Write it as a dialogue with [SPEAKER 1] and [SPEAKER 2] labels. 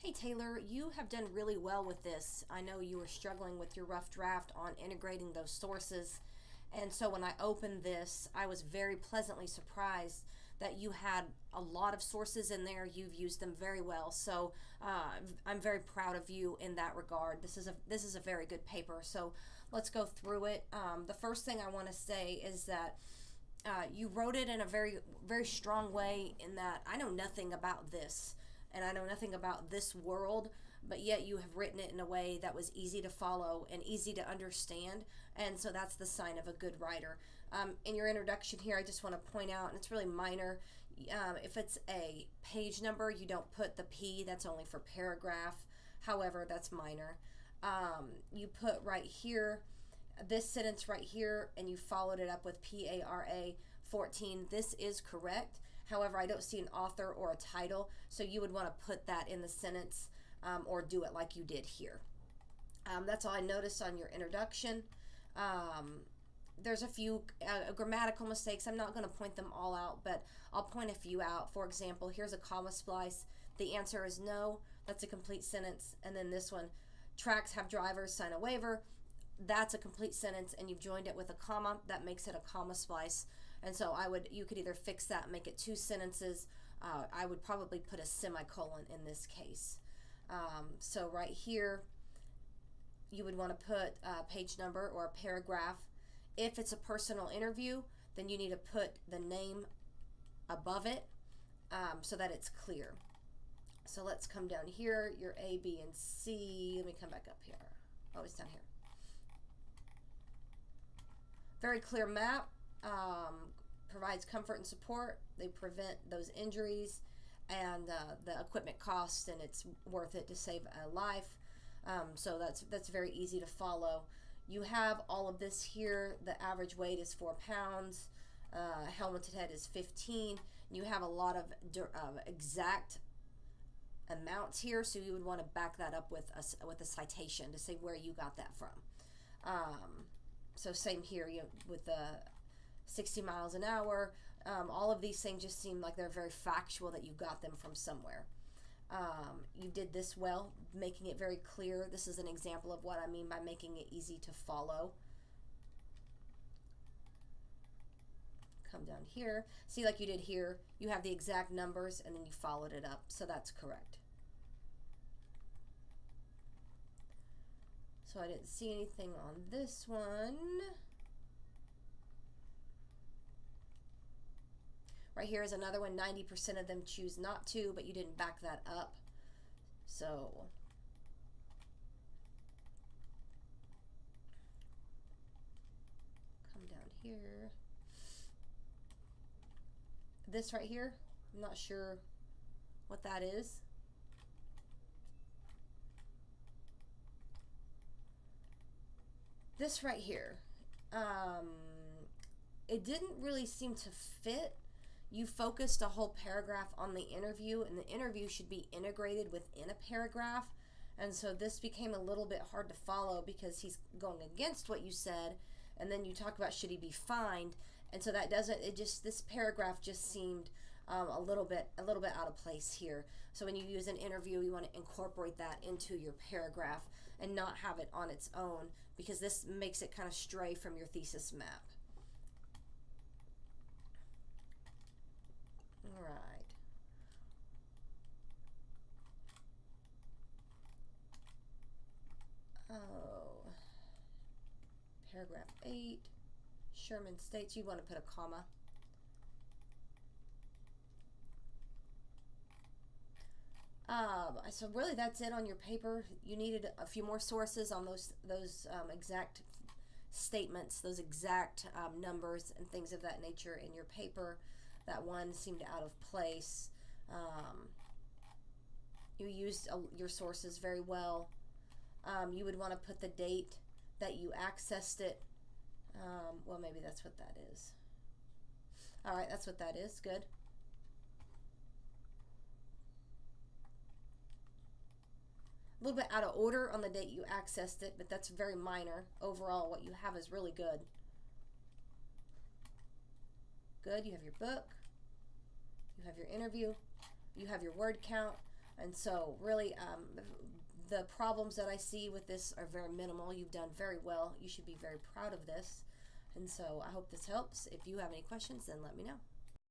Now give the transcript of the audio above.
[SPEAKER 1] Hey Taylor, you have done really well with this. I know you were struggling with your rough draft on integrating those sources. And so when I opened this, I was very pleasantly surprised that you had a lot of sources in there. You've used them very well. So I'm very proud of you in that regard. This is a very good paper. So let's go through it. The first thing I want to say is that you wrote it in a very strong way in that I know nothing about this and I know nothing about this world, but yet you have written it in a way that was easy to follow and easy to understand. And so that's the sign of a good writer. In your introduction here, I just want to point out, and it's really minor, if it's a page number, you don't put the P, that's only for paragraph. However, that's minor. You put right here, this sentence right here, and you followed it up with PARA 14. This is correct. However, I don't see an author or a title, so you would want to put that in the sentence or do it like you did here. That's all I noticed on your introduction. There's a few grammatical mistakes. I'm not going to point them all out, but I'll point a few out. For example, here's a comma splice. The answer is no. That's a complete sentence. And then this one, tracks have drivers sign a waiver. That's a complete sentence, and you've joined it with a comma. That makes it a comma splice. And so you could either fix that and make it two sentences. I would probably put a semicolon in this case. So right here, you would want to put a page number or a paragraph. If it's a personal interview, then you need to put the name above it so that it's clear. So let's come down here, your A, B, and C. Let me come back up here. Oh, it's down here. Very clear map, provides comfort and support. They prevent those injuries and the equipment costs, and it's worth it to save a life. So that's very easy to follow. You have all of this here. The average weight is 4 pounds. Helmeted head is 15. You have a lot of exact amounts here, so you would want to back that up with a citation to say where you got that from. So same here, with the 60 miles an hour. All of these things just seem like they're very factual that you got them from somewhere. You did this well, making it very clear. This is an example of what I mean by making it easy to follow. Come down here. See, like you did here, you have the exact numbers and then you followed it up. So that's correct. So I didn't see anything on this one. Right here is another one. 90% of them choose not to, but you didn't back that up. So come down here. This right here, I'm not sure what that is. This right here, it didn't really seem to fit. You focused a whole paragraph on the interview, and the interview should be integrated within a paragraph. And so this became a little bit hard to follow because he's going against what you said, and then you talk about should he be fined, and so that doesn't. This paragraph just seemed a little bit out of place here. So when you use an interview, you want to incorporate that into your paragraph and not have it on its own, because this makes it kind of stray from your thesis map. All right. Oh, paragraph 8. Sherman states you want to put a comma. So really that's it on your paper. You needed a few more sources on those exact statements, those exact numbers and things of that nature in your paper. That one seemed out of place. You used your sources very well. You would want to put the date that you accessed it. Well, maybe that's what that is. All right, that's what that is. Good. A little bit out of order on the date you accessed it, but that's very minor. Overall, what you have is really good. Good. You have your book. You have your interview. You have your word count. And so, really, the problems that I see with this are very minimal. You've done very well. You should be very proud of this. And so, I hope this helps. If you have any questions, then let me know.